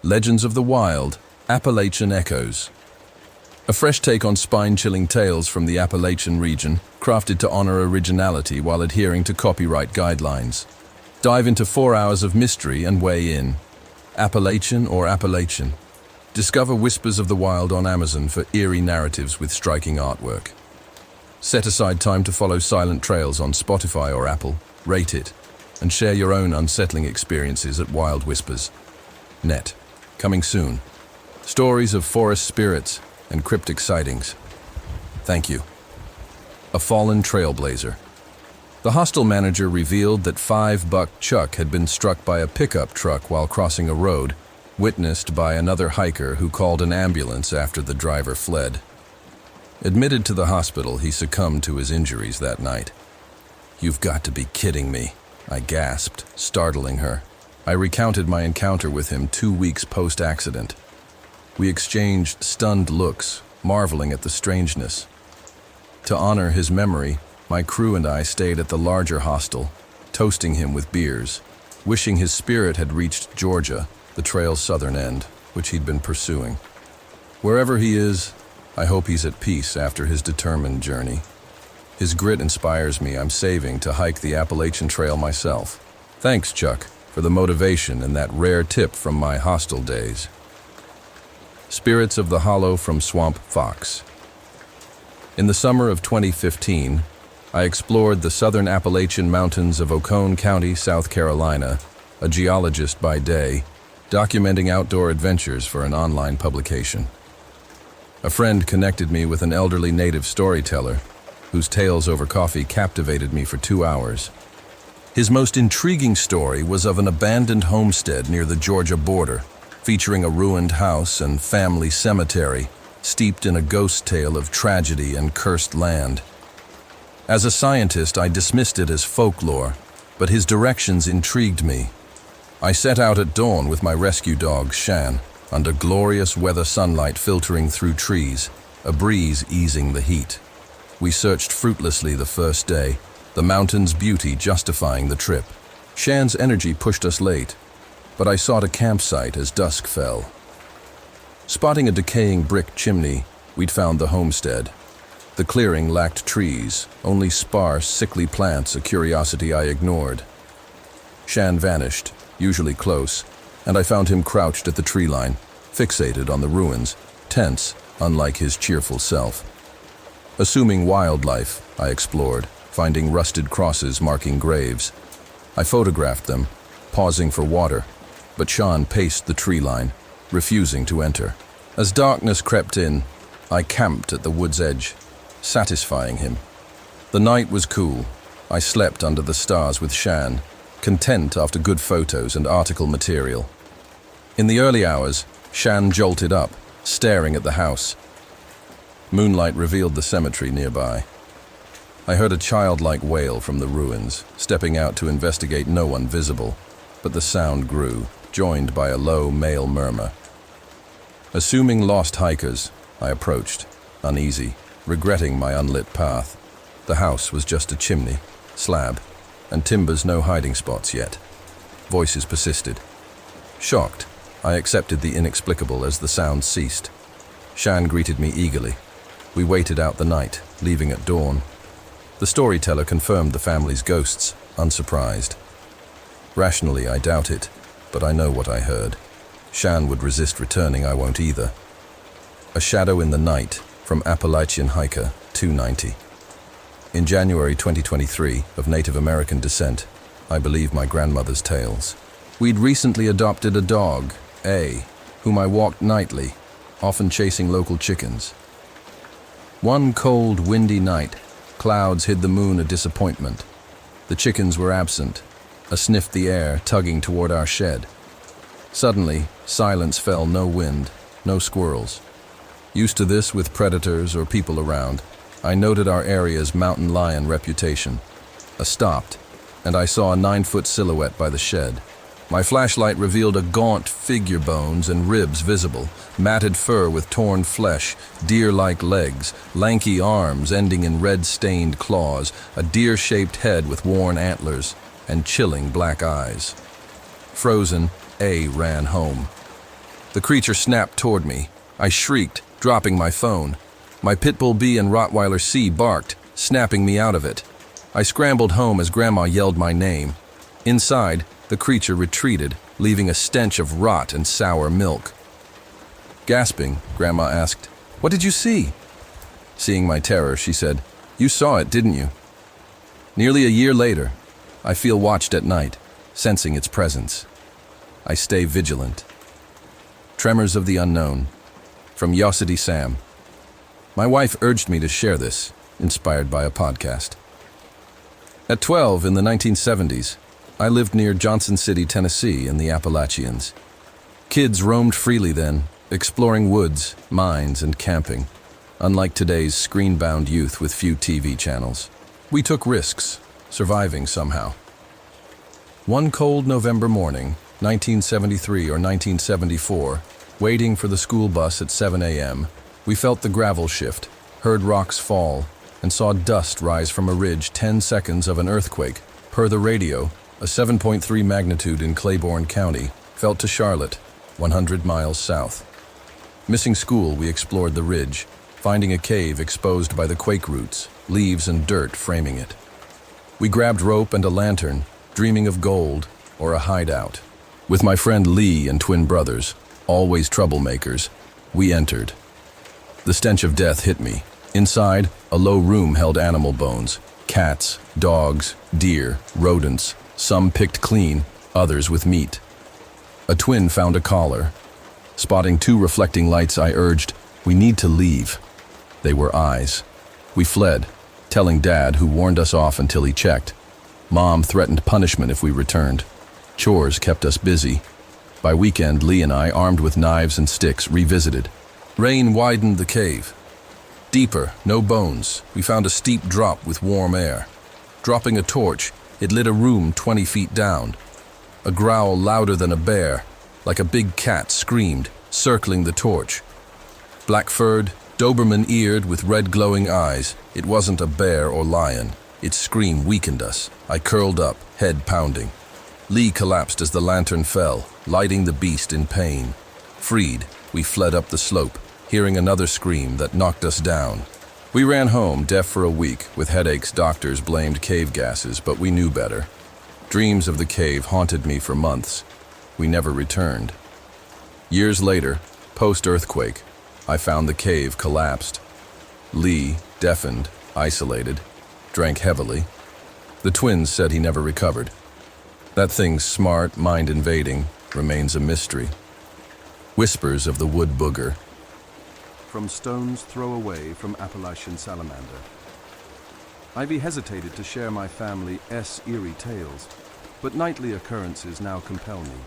Legends of the Wild, Appalachian Echoes. A fresh take on spine-chilling tales from the Appalachian region, crafted to honor originality while adhering to copyright guidelines. Dive into 4 hours of mystery and weigh in. Appalachian or Appalachian? Discover Whispers of the Wild on Amazon for eerie narratives with striking artwork. Set aside time to follow Silent Trails on Spotify or Apple, rate it, and share your own unsettling experiences at Wild Whispers. Net. Coming soon. Stories of forest spirits and cryptic sightings. Thank you. A fallen trailblazer. The hostel manager revealed that 5-Buck Chuck had been struck by a pickup truck while crossing a road, witnessed by another hiker who called an ambulance after the driver fled. Admitted to the hospital, he succumbed to his injuries that night. "You've got to be kidding me," I gasped, startling her. I recounted my encounter with him 2 weeks post-accident. We exchanged stunned looks, marveling at the strangeness. To honor his memory, my crew and I stayed at the larger hostel, toasting him with beers, wishing his spirit had reached Georgia, the trail's southern end, which he'd been pursuing. Wherever he is, I hope he's at peace after his determined journey. His grit inspires me. I'm saving to hike the Appalachian Trail myself. Thanks, Chuck, for the motivation and that rare tip from my hostel days. Spirits of the Hollow from Swamp Fox. In the summer of 2015, I explored the southern Appalachian Mountains of Oconee County, South Carolina, a geologist by day, documenting outdoor adventures for an online publication. A friend connected me with an elderly native storyteller, whose tales over coffee captivated me for 2 hours. His most intriguing story was of an abandoned homestead near the Georgia border, featuring a ruined house and family cemetery, steeped in a ghost tale of tragedy and cursed land. As a scientist, I dismissed it as folklore, but his directions intrigued me. I set out at dawn with my rescue dog, Shan, under glorious weather sunlight filtering through trees, a breeze easing the heat. We searched fruitlessly the first day, the mountain's beauty justifying the trip. Shan's energy pushed us late, but I sought a campsite as dusk fell. Spotting a decaying brick chimney, we'd found the homestead. The clearing lacked trees, only sparse, sickly plants, a curiosity I ignored. Shan vanished, usually close, and I found him crouched at the tree line, fixated on the ruins, tense, unlike his cheerful self. Assuming wildlife, I explored, finding rusted crosses marking graves. I photographed them, pausing for water, but Shan paced the tree line, refusing to enter. As darkness crept in, I camped at the wood's edge, satisfying him. The night was cool. I slept under the stars with Shan, content after good photos and article material. In the early hours, Shan jolted up, staring at the house. Moonlight revealed the cemetery nearby. I heard a childlike wail from the ruins, stepping out to investigate. No one visible, but the sound grew, joined by a low male murmur. Assuming lost hikers, I approached, uneasy, regretting my unlit path. The house was just a chimney, slab, and timbers no hiding spots yet. Voices persisted. Shocked, I accepted the inexplicable as the sound ceased. Shan greeted me eagerly. We waited out the night, leaving at dawn. The storyteller confirmed the family's ghosts, unsurprised. Rationally, I doubt it, but I know what I heard. Shan would resist returning, I won't either. A Shadow in the Night, from Appalachian hiker 290. In January 2023, of Native American descent, I believe my grandmother's tales. We'd recently adopted a dog, A, whom I walked nightly, often chasing local chickens. One cold, windy night, clouds hid the moon a disappointment. The chickens were absent. I sniffed the air, tugging toward our shed. Suddenly, silence fell, no wind, no squirrels. Used to this with predators or people around, I noted our area's mountain lion reputation. I stopped, and I saw a 9-foot silhouette by the shed. My flashlight revealed a gaunt figure, bones and ribs visible, matted fur with torn flesh, deer-like legs, lanky arms ending in red-stained claws, a deer-shaped head with worn antlers, and chilling black eyes. Frozen, A ran home. The creature snapped toward me. I shrieked, dropping my phone. My pit bull B and Rottweiler C barked, snapping me out of it. I scrambled home as Grandma yelled my name. Inside, the creature retreated, leaving a stench of rot and sour milk. Gasping, Grandma asked, "What did you see?" Seeing my terror, she said, "You saw it, didn't you?" Nearly a year later, I feel watched at night, sensing its presence. I stay vigilant. Tremors of the Unknown, from Yosity Sam. My wife urged me to share this, inspired by a podcast. At 12 in the 1970s, I lived near Johnson City, Tennessee, in the Appalachians. Kids roamed freely then, exploring woods, mines, and camping. Unlike today's screen-bound youth with few TV channels, we took risks, surviving somehow. One cold November morning, 1973 or 1974, waiting for the school bus at 7 a.m., we felt the gravel shift, heard rocks fall, and saw dust rise from a ridge 10 seconds of an earthquake. Per the radio, a 7.3 magnitude in Claiborne County felt to Charlotte, 100 miles south. Missing school, we explored the ridge, finding a cave exposed by the quake roots, leaves and dirt framing it. We grabbed rope and a lantern, dreaming of gold or a hideout. With my friend Lee and twin brothers, always troublemakers, we entered. The stench of death hit me. Inside, a low room held animal bones, cats, dogs, deer, rodents, some picked clean, others with meat. A twin found a collar. Spotting two reflecting lights, I urged, "We need to leave." They were eyes. We fled, telling Dad, who warned us off until he checked. Mom threatened punishment if we returned. Chores kept us busy. By weekend, Lee and I, armed with knives and sticks, revisited. Rain widened the cave. Deeper, no bones, we found a steep drop with warm air. Dropping a torch, it lit a room 20 feet down. A growl louder than a bear, like a big cat, screamed, circling the torch. Black-furred, Doberman-eared with red glowing eyes, it wasn't a bear or lion. Its scream weakened us. I curled up, head pounding. Lee collapsed as the lantern fell, lighting the beast in pain. Freed, we fled up the slope, hearing another scream that knocked us down. We ran home, deaf for a week, with headaches. Doctors blamed cave gases, but we knew better. Dreams of the cave haunted me for months. We never returned. Years later, post-earthquake, I found the cave collapsed. Lee, deafened, isolated, drank heavily. The twins said he never recovered. That thing's smart, mind-invading, remains a mystery. Whispers of the wood booger. From stone's throw away from Appalachian salamander. Ivy hesitated to share my family's eerie tales, but nightly occurrences now compel me.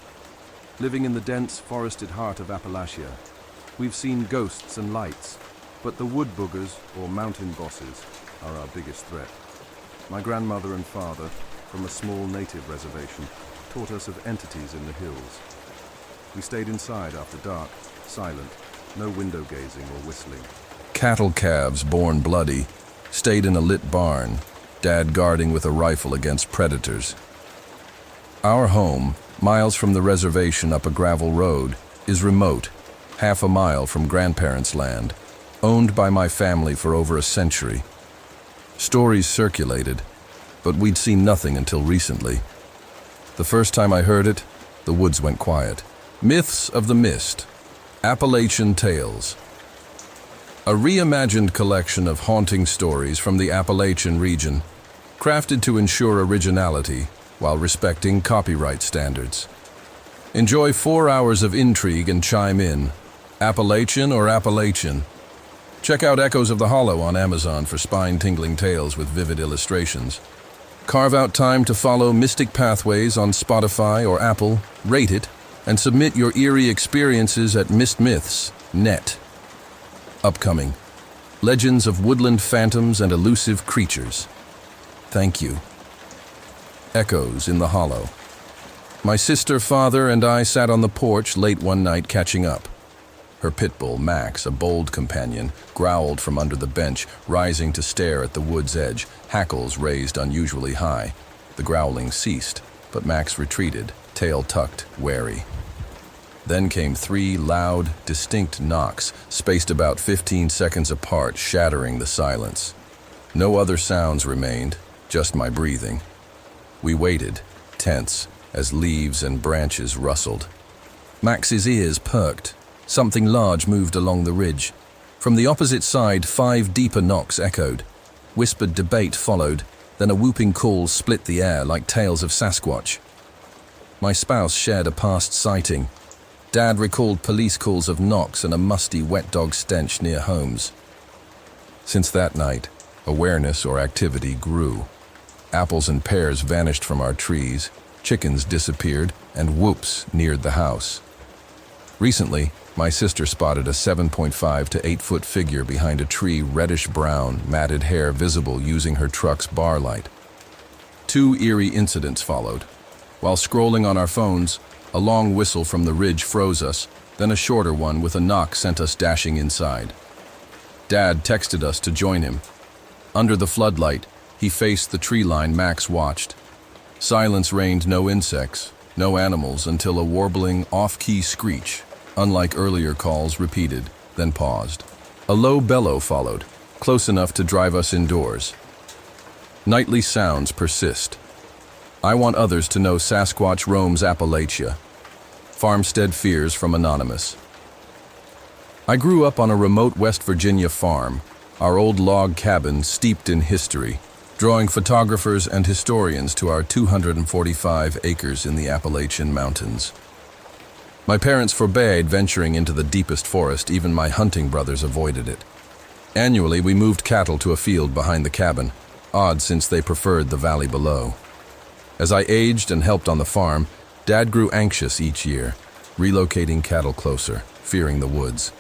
Living in the dense, forested heart of Appalachia, we've seen ghosts and lights, but the wood boogers, or mountain bosses, are our biggest threat. My grandmother and father, from a small native reservation, taught us of entities in the hills. We stayed inside after dark, silent, no window gazing or whistling. Cattle calves, born bloody, stayed in a lit barn, Dad guarding with a rifle against predators. Our home, miles from the reservation up a gravel road, is remote, half a mile from grandparents' land, owned by my family for over a century. Stories circulated, but we'd seen nothing until recently. The first time I heard it, the woods went quiet. Myths of the Mist, Appalachian Tales. A reimagined collection of haunting stories from the Appalachian region, crafted to ensure originality while respecting copyright standards. Enjoy 4 hours of intrigue and chime in. Appalachian or Appalachian? Check out Echoes of the Hollow on Amazon for spine-tingling tales with vivid illustrations. Carve out time to follow Mystic Pathways on Spotify or Apple, rate it, and submit your eerie experiences at mistmyths.net. Upcoming: Legends of Woodland Phantoms and Elusive Creatures. Thank you. Echoes in the Hollow. My sister, father, and I sat on the porch late one night catching up. Her pit bull, Max, a bold companion, growled from under the bench, rising to stare at the wood's edge, hackles raised unusually high. The growling ceased, but Max retreated, tail tucked, wary. Then came 3 loud, distinct knocks, spaced about 15 seconds apart, shattering the silence. No other sounds remained, just my breathing. We waited, tense, as leaves and branches rustled. Max's ears perked. Something large moved along the ridge. From the opposite side, 5 deeper knocks echoed. Whispered debate followed, then a whooping call split the air like tales of Sasquatch. My spouse shared a past sighting. Dad recalled police calls of knocks and a musty wet dog stench near homes. Since that night, awareness or activity grew. Apples and pears vanished from our trees, chickens disappeared, and whoops neared the house. Recently, my sister spotted a 7.5 to 8 foot figure behind a tree, reddish-brown, matted hair visible using her truck's bar light. 2 eerie incidents followed. While scrolling on our phones, a long whistle from the ridge froze us, then a shorter one with a knock sent us dashing inside. Dad texted us to join him. Under the floodlight, he faced the tree line Max watched. Silence reigned, no insects, no animals, until a warbling, off-key screech, unlike earlier calls, repeated, then paused. A low bellow followed, close enough to drive us indoors. Nightly sounds persist. I want others to know Sasquatch roams Appalachia. Farmstead fears from Anonymous. I grew up on a remote West Virginia farm, our old log cabin steeped in history, drawing photographers and historians to our 245 acres in the Appalachian Mountains. My parents forbade venturing into the deepest forest, even my hunting brothers avoided it. Annually, we moved cattle to a field behind the cabin, odd since they preferred the valley below. As I aged and helped on the farm, Dad grew anxious each year, relocating cattle closer, fearing the woods.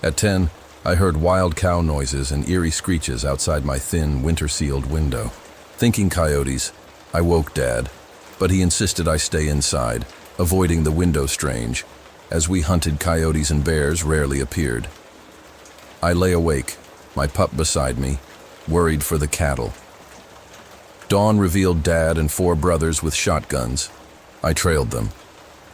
At 10, I heard wild cow noises and eerie screeches outside my thin, winter-sealed window. Thinking coyotes, I woke Dad, but he insisted I stay inside, avoiding the window strange. As we hunted, coyotes and bears rarely appeared. I lay awake, my pup beside me, worried for the cattle. Dawn revealed Dad and 4 brothers with shotguns. I trailed them.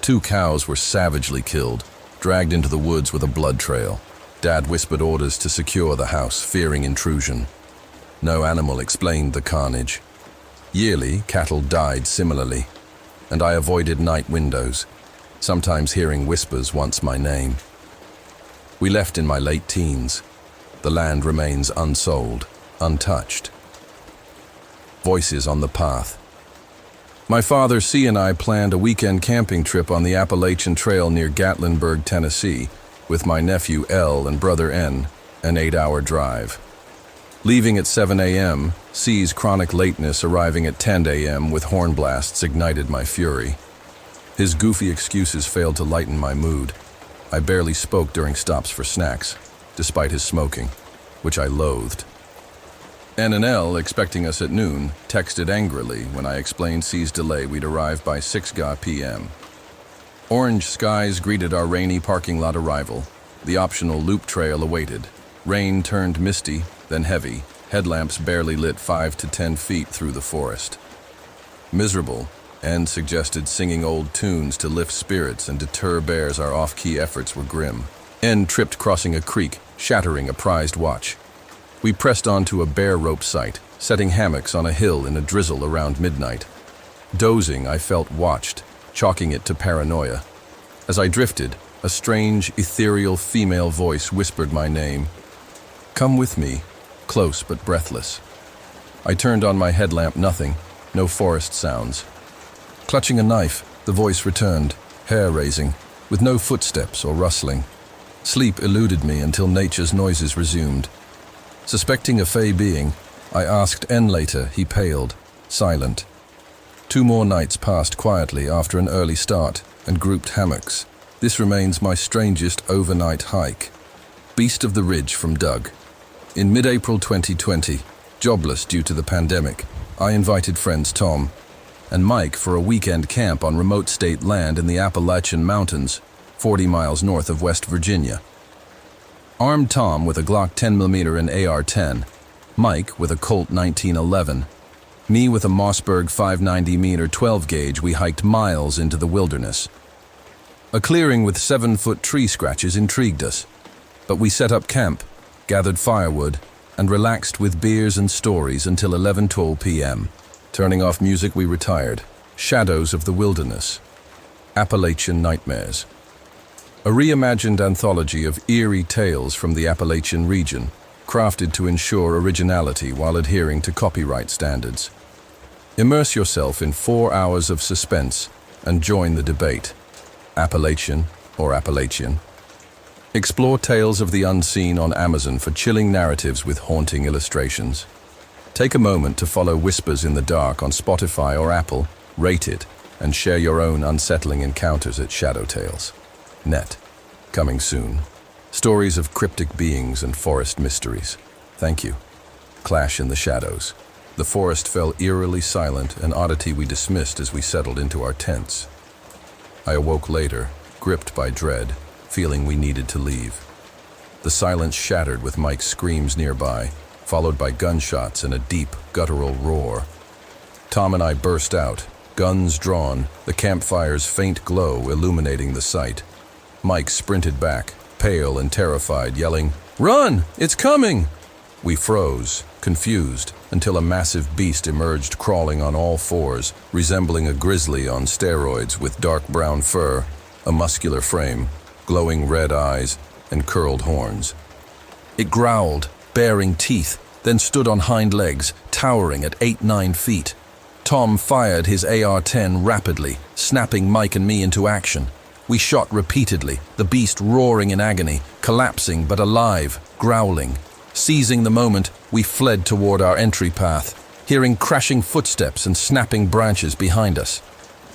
2 cows were savagely killed, dragged into the woods with a blood trail. Dad whispered orders to secure the house, fearing intrusion. No animal explained the carnage. Yearly, cattle died similarly, and I avoided night windows, sometimes hearing whispers once my name. We left in my late teens. The land remains unsold, untouched. Voices on the path. My father, C, and I planned a weekend camping trip on the Appalachian Trail near Gatlinburg, Tennessee, with my nephew L and brother N, an 8-hour drive. Leaving at 7 a.m., C's chronic lateness arriving at 10 a.m. with horn blasts ignited my fury. His goofy excuses failed to lighten my mood. I barely spoke during stops for snacks, despite his smoking, which I loathed. N and L, expecting us at noon, texted angrily when I explained C's delay. We'd arrive by 6 p.m. Orange skies greeted our rainy parking lot arrival. The optional loop trail awaited. Rain turned misty, then heavy. Headlamps barely lit 5 to 10 feet through the forest. Miserable, N suggested singing old tunes to lift spirits and deter bears. Our off-key efforts were grim. N tripped crossing a creek, shattering a prized watch. We pressed on to a bear rope site, setting hammocks on a hill in a drizzle around midnight. Dozing, I felt watched, chalking it to paranoia. As I drifted, a strange, ethereal female voice whispered my name. Come with me, close but breathless. I turned on my headlamp, nothing, no forest sounds. Clutching a knife, the voice returned, hair-raising, with no footsteps or rustling. Sleep eluded me until nature's noises resumed. Suspecting a fey being, I asked N later. He paled, silent. 2 more nights passed quietly after an early start and grouped hammocks. This remains my strangest overnight hike. Beast of the Ridge from Doug. In mid-April 2020, jobless due to the pandemic, I invited friends Tom and Mike for a weekend camp on remote state land in the Appalachian Mountains, 40 miles north of West Virginia. Armed Tom with a Glock 10mm and AR-10, Mike with a Colt 1911, me with a Mossberg 590mm 12-gauge, we hiked miles into the wilderness. A clearing with 7-foot tree scratches intrigued us, but we set up camp, gathered firewood, and relaxed with beers and stories until 11:12 p.m. Turning off music, we retired. Shadows of the Wilderness. Appalachian Nightmares. A reimagined anthology of eerie tales from the Appalachian region, crafted to ensure originality while adhering to copyright standards. Immerse yourself in 4 hours of suspense and join the debate. Appalachian or Appalachian. Explore tales of the unseen on Amazon for chilling narratives with haunting illustrations. Take a moment to follow Whispers in the Dark on Spotify or Apple, rate it, and share your own unsettling encounters at shadowtales.net. Coming soon. Stories of cryptic beings and forest mysteries. Thank you. Clash in the Shadows. The forest fell eerily silent, an oddity we dismissed as we settled into our tents. I awoke later, gripped by dread, feeling we needed to leave. The silence shattered with Mike's screams nearby, followed by gunshots and a deep, guttural roar. Tom and I burst out, guns drawn, the campfire's faint glow illuminating the sight. Mike sprinted back, pale and terrified, yelling, "Run! It's coming!" We froze, confused, until a massive beast emerged crawling on all fours, resembling a grizzly on steroids with dark brown fur, a muscular frame, glowing red eyes, and curled horns. It growled, baring teeth, then stood on hind legs, towering at 8-9 feet. Tom fired his AR-10 rapidly, snapping Mike and me into action. We shot repeatedly, the beast roaring in agony, collapsing but alive, growling. Seizing the moment, we fled toward our entry path, hearing crashing footsteps and snapping branches behind us.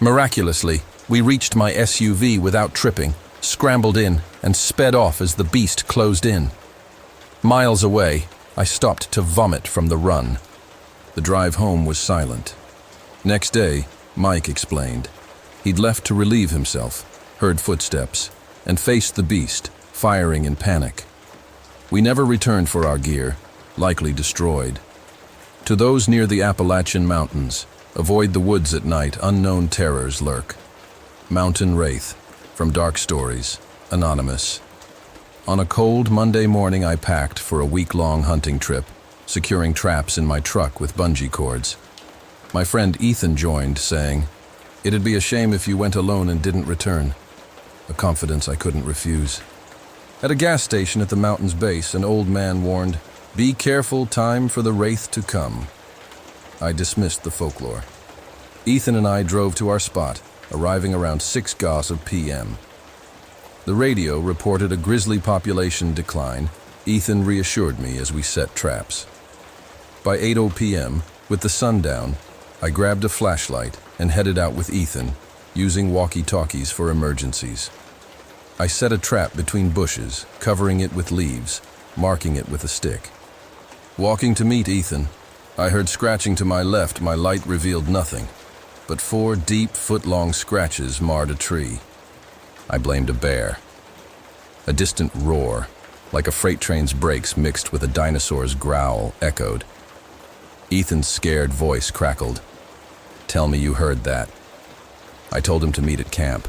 Miraculously, we reached my SUV without tripping, scrambled in, and sped off as the beast closed in. Miles away, I stopped to vomit from the run. The drive home was silent. Next day, Mike explained. He'd left to relieve himself, heard footsteps, and faced the beast, firing in panic. We never returned for our gear, likely destroyed. To those near the Appalachian Mountains, avoid the woods at night, unknown terrors lurk. Mountain Wraith, from Dark Stories, Anonymous. On a cold Monday morning, I packed for a week-long hunting trip, securing traps in my truck with bungee cords. My friend Ethan joined, saying, "It'd be a shame if you went alone and didn't return," a confidence I couldn't refuse. At a gas station at the mountain's base, an old man warned, "Be careful, time for the wraith to come." I dismissed the folklore. Ethan and I drove to our spot, arriving around 6 p.m. The radio reported a grizzly population decline. Ethan reassured me as we set traps. By 8:00 p.m., with the sun down, I grabbed a flashlight and headed out with Ethan, using walkie-talkies for emergencies. I set a trap between bushes, covering it with leaves, marking it with a stick. Walking to meet Ethan, I heard scratching to my left. My light revealed nothing, but 4 deep, foot-long scratches marred a tree. I blamed a bear. A distant roar, like a freight train's brakes mixed with a dinosaur's growl, echoed. Ethan's scared voice crackled. "Tell me you heard that." I told him to meet at camp.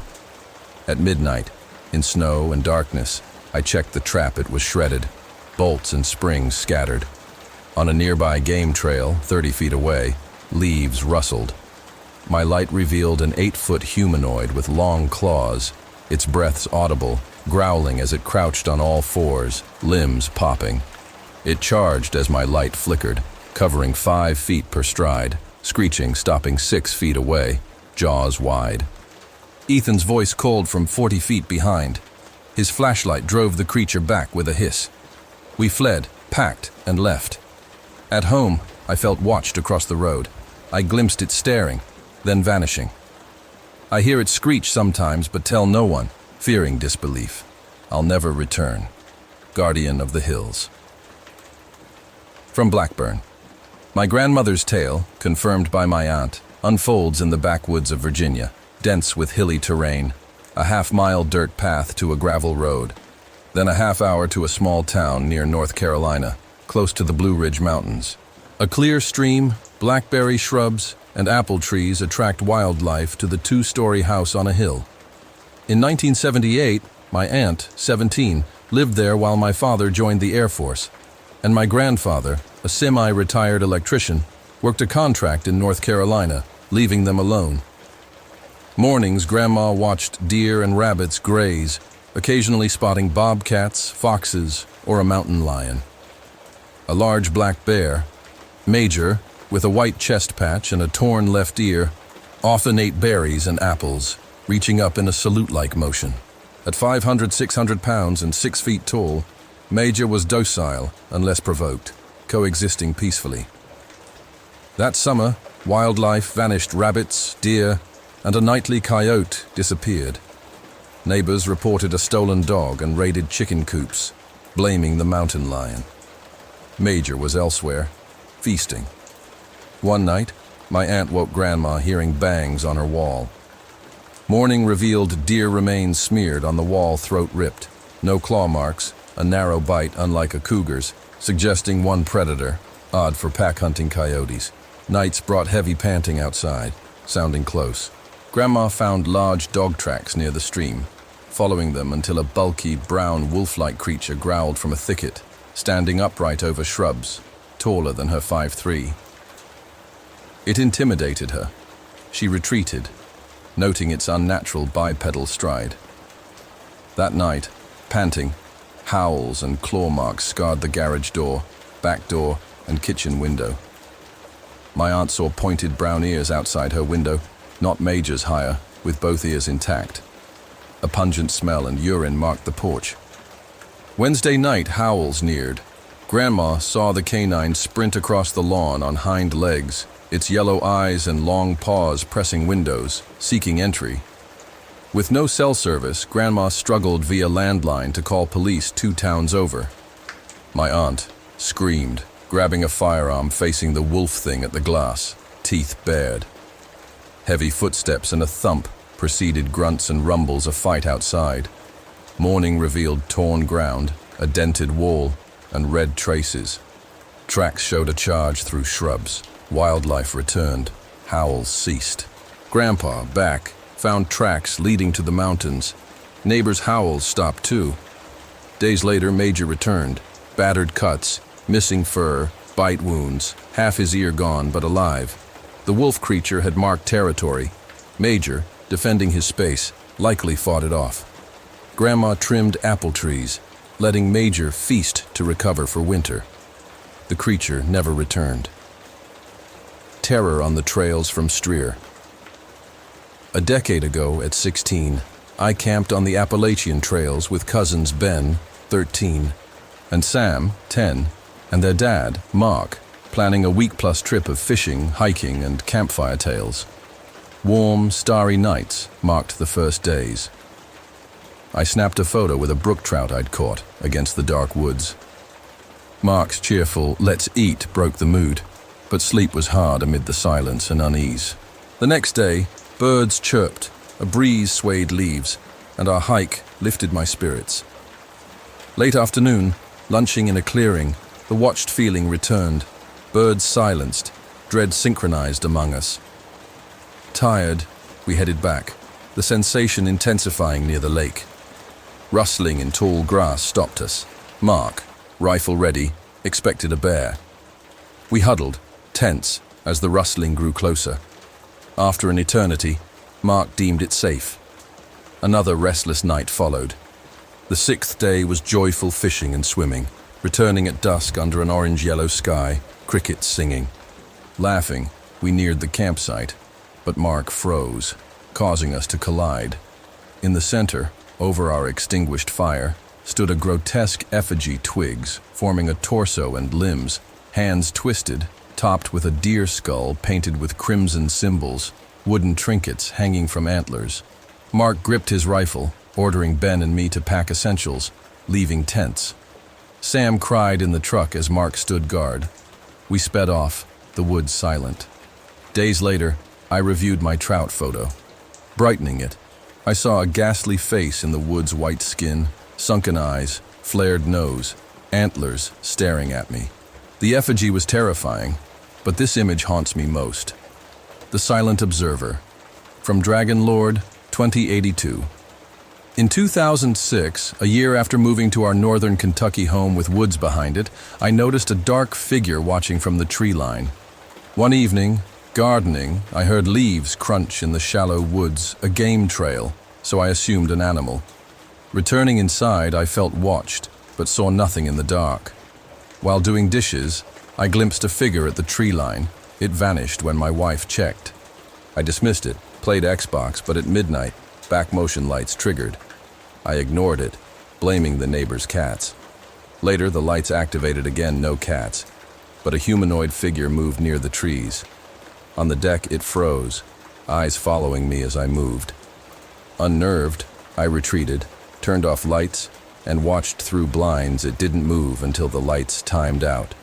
At midnight, in snow and darkness, I checked the trap. It was shredded, bolts and springs scattered. On a nearby game trail, 30 feet away, leaves rustled. My light revealed an 8-foot humanoid with long claws, its breaths audible, growling as it crouched on all fours, limbs popping. It charged as my light flickered, covering 5 feet per stride, screeching, stopping 6 feet away, jaws wide. Ethan's voice called from 40 feet behind. His flashlight drove the creature back with a hiss. We fled, packed, and left. At home, I felt watched across the road. I glimpsed it staring, then vanishing. I hear it screech sometimes, but tell no one, fearing disbelief. I'll never return. Guardian of the Hills. From Blackburn. My grandmother's tale, confirmed by my aunt, unfolds in the backwoods of Virginia, dense with hilly terrain, a half-mile dirt path to a gravel road, then a half-hour to a small town near North Carolina, close to the Blue Ridge Mountains. A clear stream, blackberry shrubs, and apple trees attract wildlife to the 2-story house on a hill. In 1978, my aunt, 17, lived there while my father joined the Air Force, and my grandfather, a semi-retired electrician, worked a contract in North Carolina, leaving them alone. Mornings, Grandma watched deer and rabbits graze, occasionally spotting bobcats, foxes, or a mountain lion. A large black bear, Major, with a white chest patch and a torn left ear, often ate berries and apples, reaching up in a salute-like motion. At 500-600 pounds and 6 feet tall, Major was docile unless provoked, coexisting peacefully. That summer, wildlife vanished. Rabbits, deer, and a nightly coyote disappeared. Neighbors reported a stolen dog and raided chicken coops, blaming the mountain lion. Major was elsewhere, feasting. One night, my aunt woke Grandma hearing bangs on her wall. Morning revealed deer remains smeared on the wall, throat ripped. No claw marks, a narrow bite unlike a cougar's, suggesting one predator, odd for pack-hunting coyotes. Nights brought heavy panting outside, sounding close. Grandma found large dog tracks near the stream, following them until a bulky, brown, wolf-like creature growled from a thicket, standing upright over shrubs, taller than her 5'3". It intimidated her. She retreated, noting its unnatural bipedal stride. That night, panting, howls and claw marks scarred the garage door, back door, and kitchen window. My aunt saw pointed brown ears outside her window, not Major's hire, with both ears intact. A pungent smell and urine marked the porch. Wednesday night, howls neared. Grandma saw the canine sprint across the lawn on hind legs, its yellow eyes and long paws pressing windows, seeking entry. With no cell service, Grandma struggled via landline to call police 2 towns over. My aunt screamed, grabbing a firearm, facing the wolf thing at the glass, teeth bared. Heavy footsteps and a thump preceded grunts and rumbles, a fight outside. Morning revealed torn ground, a dented wall, and red traces. Tracks showed a charge through shrubs. Wildlife returned. Howls ceased. Grandpa, back, found tracks leading to the mountains. Neighbors' howls stopped too. Days later, Major returned. Battered cuts, missing fur, bite wounds, half his ear gone but alive. The wolf creature had marked territory. Major, defending his space, likely fought it off. Grandma trimmed apple trees, letting Major feast to recover for winter. The creature never returned. Terror on the trails from Streer. A decade ago, at 16, I camped on the Appalachian trails with cousins Ben, 13, and Sam, 10, and their dad, Mark, planning a week-plus trip of fishing, hiking, and campfire tales. Warm, starry nights marked the first days. I snapped a photo with a brook trout I'd caught against the dark woods. Mark's cheerful "let's eat" broke the mood, but sleep was hard amid the silence and unease. The next day, birds chirped, a breeze swayed leaves, and our hike lifted my spirits. Late afternoon, lunching in a clearing, the watched feeling returned. Birds silenced, dread synchronized among us. Tired, we headed back, the sensation intensifying near the lake. Rustling in tall grass stopped us. Mark, rifle ready, expected a bear. We huddled, tense, as the rustling grew closer. After an eternity, Mark deemed it safe. Another restless night followed. The 6th day was joyful fishing and swimming, returning at dusk under an orange-yellow sky, crickets singing. Laughing, we neared the campsite, but Mark froze, causing us to collide. In the center, over our extinguished fire, stood a grotesque effigy, twigs forming a torso and limbs, hands twisted, topped with a deer skull painted with crimson symbols, wooden trinkets hanging from antlers. Mark gripped his rifle, ordering Ben and me to pack essentials, leaving tents. Sam cried in the truck as Mark stood guard. We sped off, the woods silent. Days later, I reviewed my trout photo. Brightening it, I saw a ghastly face in the wood's white skin, sunken eyes, flared nose, antlers staring at me. The effigy was terrifying, but this image haunts me most. The Silent Observer. From Dragon Lord, 2082. In 2006, a year after moving to our northern Kentucky home with woods behind it, I noticed a dark figure watching from the tree line. One evening, gardening, I heard leaves crunch in the shallow woods, a game trail, so I assumed an animal. Returning inside, I felt watched, but saw nothing in the dark. While doing dishes, I glimpsed a figure at the tree line. It vanished when my wife checked. I dismissed it, played Xbox, but at midnight, back motion lights triggered. I ignored it, blaming the neighbor's cats. Later, the lights activated again, no cats, but a humanoid figure moved near the trees. On the deck, it froze, eyes following me as I moved. Unnerved, I retreated, turned off lights, and watched through blinds. It didn't move until the lights timed out.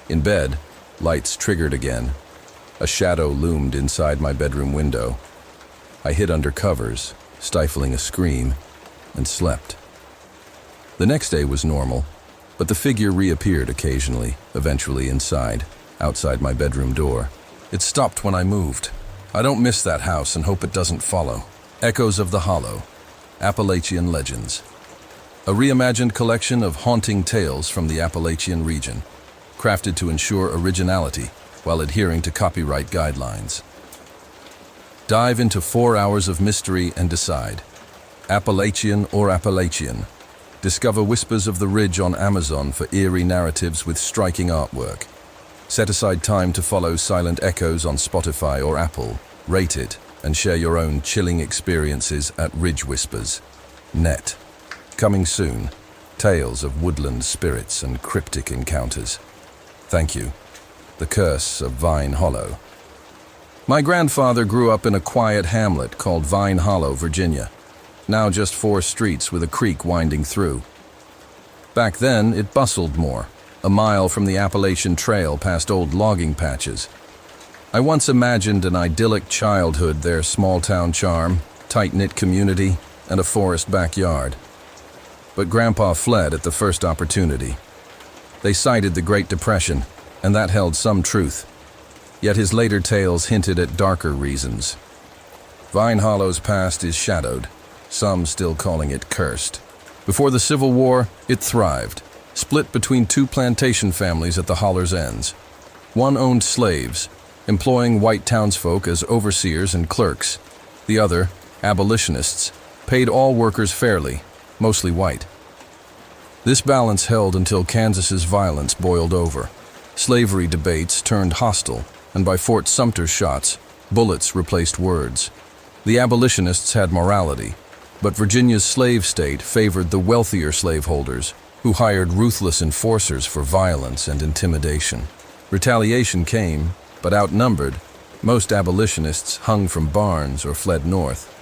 In bed, lights triggered again. A shadow loomed inside my bedroom window. I hid under covers, stifling a scream, and slept. The next day was normal, but the figure reappeared occasionally, eventually outside my bedroom door. It stopped when I moved. I don't miss that house and hope it doesn't follow. Echoes of the Hollow, Appalachian Legends. A reimagined collection of haunting tales from the Appalachian region, crafted to ensure originality while adhering to copyright guidelines. Dive into 4 hours of mystery and decide. Appalachian or Appalachian. Discover Whispers of the Ridge on Amazon for eerie narratives with striking artwork. Set aside time to follow Silent Echoes on Spotify or Apple. Rate it and share your own chilling experiences at ridgewhispers.net. Coming soon, tales of woodland spirits and cryptic encounters. Thank you. The Curse of Vine Hollow. My grandfather grew up in a quiet hamlet called Vine Hollow, Virginia. Now just 4 streets with a creek winding through. Back then, it bustled more, a mile from the Appalachian Trail past old logging patches. I once imagined an idyllic childhood there, small-town charm, tight-knit community, and a forest backyard. But Grandpa fled at the first opportunity. They cited the Great Depression, and that held some truth. Yet his later tales hinted at darker reasons. Vine Hollow's past is shadowed, some still calling it cursed. Before the Civil War, it thrived, split between 2 plantation families at the holler's ends. One owned slaves, employing white townsfolk as overseers and clerks. The other, abolitionists, paid all workers fairly, mostly white. This balance held until Kansas's violence boiled over. Slavery debates turned hostile, and by Fort Sumter's shots, bullets replaced words. The abolitionists had morality, but Virginia's slave state favored the wealthier slaveholders, who hired ruthless enforcers for violence and intimidation. Retaliation came, but outnumbered, most abolitionists hung from barns or fled north.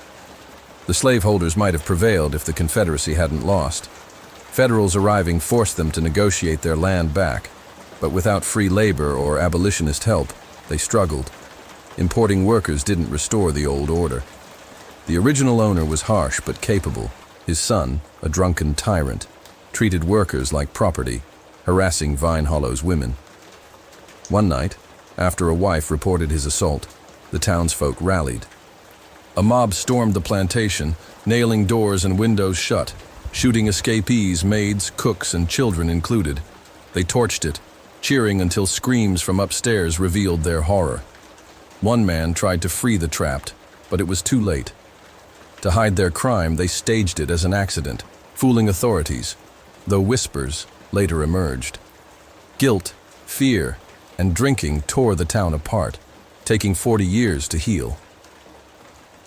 The slaveholders might have prevailed if the Confederacy hadn't lost. Federals arriving forced them to negotiate their land back, but without free labor or abolitionist help, they struggled. Importing workers didn't restore the old order. The original owner was harsh but capable. His son, a drunken tyrant, treated workers like property, harassing Vine Hollow's women. One night, after a wife reported his assault, the townsfolk rallied. A mob stormed the plantation, nailing doors and windows shut, shooting escapees, maids, cooks, and children included. They torched it, cheering until screams from upstairs revealed their horror. One man tried to free the trapped, but it was too late. To hide their crime, they staged it as an accident, fooling authorities, though whispers later emerged. Guilt, fear, and drinking tore the town apart, taking 40 years to heal.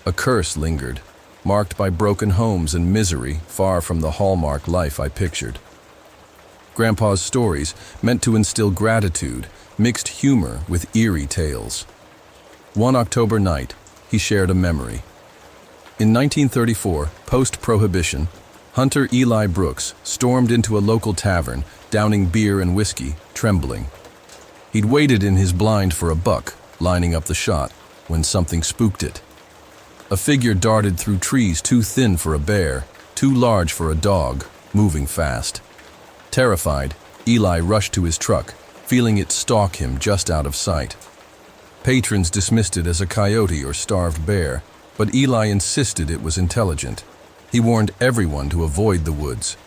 A curse lingered, marked by broken homes and misery far from the hallmark life I pictured. Grandpa's stories meant to instill gratitude, mixed humor with eerie tales. One October night, he shared a memory. In 1934, post-Prohibition, Hunter Eli Brooks stormed into a local tavern, downing beer and whiskey, trembling. He'd waited in his blind for a buck, lining up the shot, when something spooked it. A figure darted through trees too thin for a bear, too large for a dog, moving fast. Terrified, Eli rushed to his truck, feeling it stalk him just out of sight. Patrons dismissed it as a coyote or starved bear, but Eli insisted it was intelligent. He warned everyone to avoid the woods.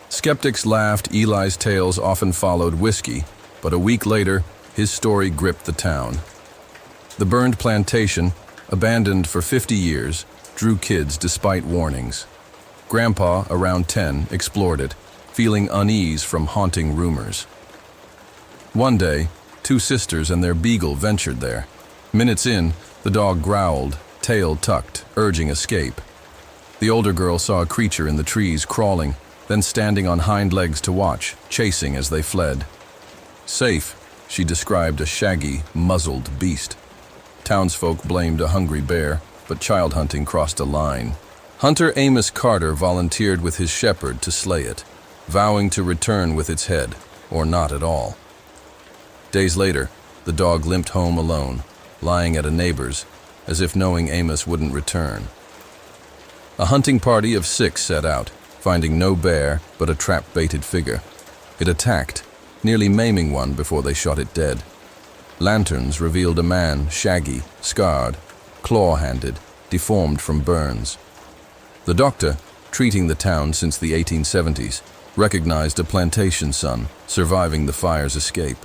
Skeptics laughed. Eli's tales often followed whiskey, but a week later, his story gripped the town. The burned plantation, abandoned for 50 years, drew kids despite warnings. Grandpa, around 10, explored it, feeling unease from haunting rumors. One day, 2 sisters and their beagle ventured there. Minutes in, the dog growled, tail tucked, urging escape. The older girl saw a creature in the trees crawling, then standing on hind legs to watch, chasing as they fled. Safe, she described a shaggy, muzzled beast. Townsfolk blamed a hungry bear, but child hunting crossed a line. Hunter Amos Carter volunteered with his shepherd to slay it, vowing to return with its head, or not at all. Days later, the dog limped home alone, lying at a neighbor's, as if knowing Amos wouldn't return. A hunting party of 6 set out, finding no bear but a trap-baited figure. It attacked, nearly maiming one before they shot it dead. Lanterns revealed a man, shaggy, scarred, claw-handed, deformed from burns. The doctor, treating the town since the 1870s, recognized a plantation son surviving the fire's escape.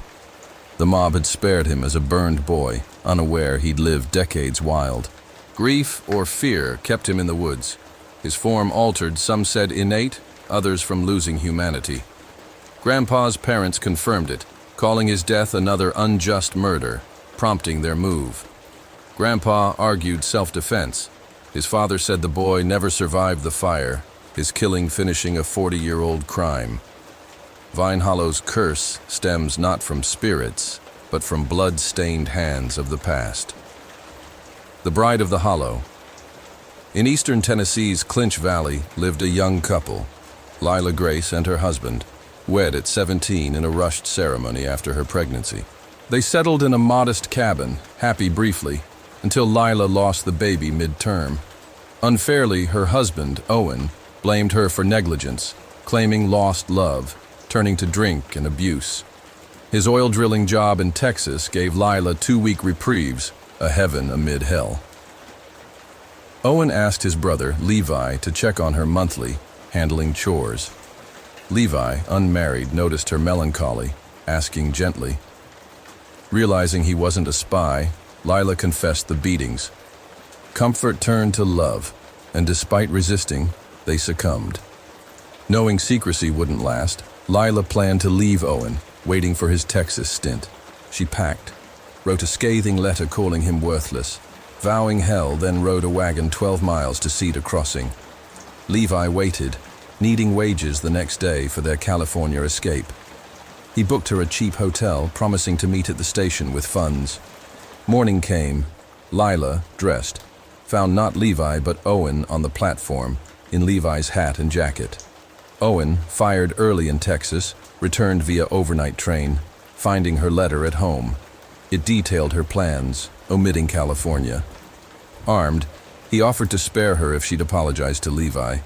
The mob had spared him as a burned boy, unaware he'd lived decades wild. Grief or fear kept him in the woods. His form altered, some said innate, others from losing humanity. Grandpa's parents confirmed it, calling his death another unjust murder, prompting their move. Grandpa argued self-defense. His father said the boy never survived the fire, his killing finishing a 40-year-old crime. Vine Hollow's curse stems not from spirits, but from blood-stained hands of the past. The Bride of the Hollow. In eastern Tennessee's Clinch Valley lived a young couple, Lila Grace and her husband, wed at 17 in a rushed ceremony after her pregnancy. They settled in a modest cabin, happy briefly, until Lila lost the baby mid-term. Unfairly, her husband, Owen, blamed her for negligence, claiming lost love, turning to drink and abuse. His oil drilling job in Texas gave Lila 2-week reprieves, a heaven amid hell. Owen asked his brother, Levi, to check on her monthly, handling chores. Levi, unmarried, noticed her melancholy, asking gently. Realizing he wasn't a spy, Lila confessed the beatings. Comfort turned to love, and despite resisting, they succumbed. Knowing secrecy wouldn't last, Lila planned to leave Owen, waiting for his Texas stint. She packed, wrote a scathing letter calling him worthless, vowing hell, then rode a wagon 12 miles to Cedar Crossing. Levi waited, needing wages the next day for their California escape. He booked her a cheap hotel, promising to meet at the station with funds. Morning came. Lila, dressed, found not Levi but Owen on the platform, in Levi's hat and jacket. Owen, fired early in Texas, returned via overnight train, finding her letter at home. It detailed her plans, omitting California. Armed, he offered to spare her if she'd apologize to Levi.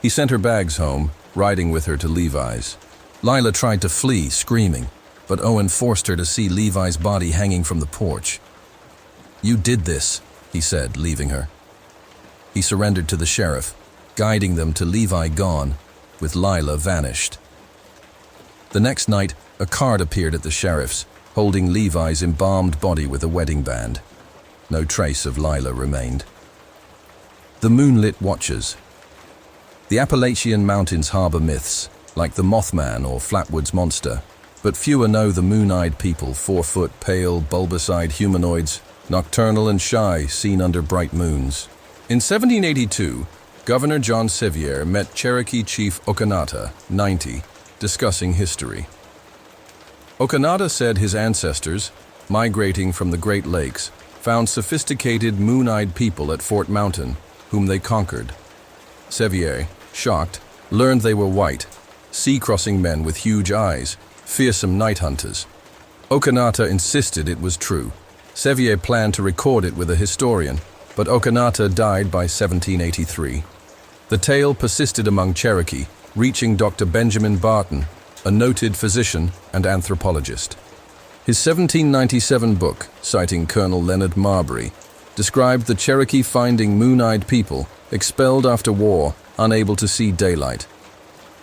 He sent her bags home, riding with her to Levi's. Lila tried to flee, screaming, but Owen forced her to see Levi's body hanging from the porch. "You did this," he said, leaving her. He surrendered to the sheriff, guiding them to Levi gone, with Lila vanished. The next night, a card appeared at the sheriff's, holding Levi's embalmed body with a wedding band. No trace of Lila remained. The Moonlit Watchers. The Appalachian Mountains harbor myths, like the Mothman or Flatwoods Monster, but fewer know the moon-eyed people, 4-foot, pale, bulbous-eyed humanoids, nocturnal and shy, seen under bright moons. In 1782, Governor John Sevier met Cherokee Chief Okanata, 90, discussing history. Okanata said his ancestors, migrating from the Great Lakes, found sophisticated moon-eyed people at Fort Mountain, whom they conquered. Sevier, shocked, learned they were white, sea-crossing men with huge eyes, fearsome night hunters. Okanata insisted it was true. Sevier planned to record it with a historian, but Okanata died by 1783. The tale persisted among Cherokee, reaching Dr. Benjamin Barton, a noted physician and anthropologist. His 1797 book, citing Colonel Leonard Marbury, described the Cherokee finding moon-eyed people, expelled after war, unable to see daylight.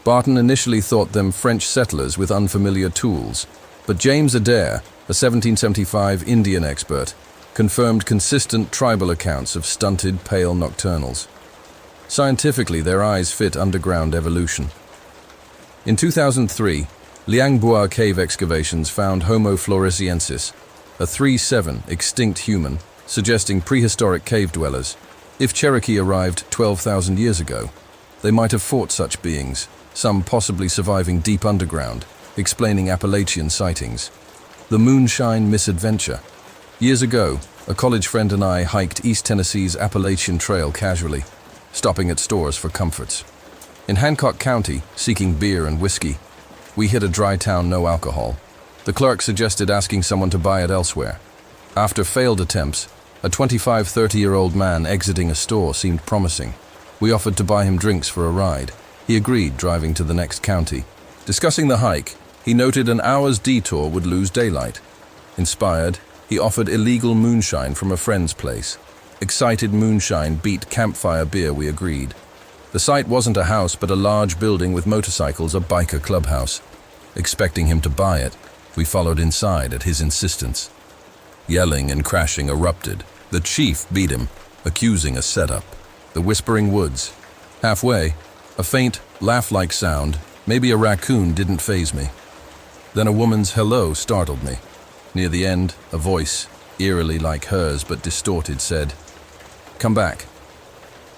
Barton initially thought them French settlers with unfamiliar tools, but James Adair, a 1775 Indian expert, confirmed consistent tribal accounts of stunted, pale nocturnals. Scientifically, their eyes fit underground evolution. In 2003, Liangboa cave excavations found Homo floresiensis, a 3-7 extinct human, suggesting prehistoric cave dwellers. If Cherokee arrived 12,000 years ago, they might have fought such beings, some possibly surviving deep underground, explaining Appalachian sightings. The moonshine misadventure. Years ago, a college friend and I hiked East Tennessee's Appalachian Trail casually, stopping at stores for comforts. In Hancock County, seeking beer and whiskey, we hit a dry town no alcohol. The clerk suggested asking someone to buy it elsewhere. After failed attempts, a 25-30-year-old man exiting a store seemed promising. We offered to buy him drinks for a ride. He agreed, driving to the next county. Discussing the hike, he noted an hour's detour would lose daylight. Inspired, he offered illegal moonshine from a friend's place. Excited moonshine beat campfire beer, we agreed. The site wasn't a house but a large building with motorcycles, a biker clubhouse. Expecting him to buy it, we followed inside at his insistence. Yelling and crashing erupted. The chief beat him, accusing a setup. The whispering woods. Halfway, a faint, laugh-like sound, maybe a raccoon, didn't faze me. Then a woman's hello startled me. Near the end, a voice, eerily like hers but distorted, said, "Come back."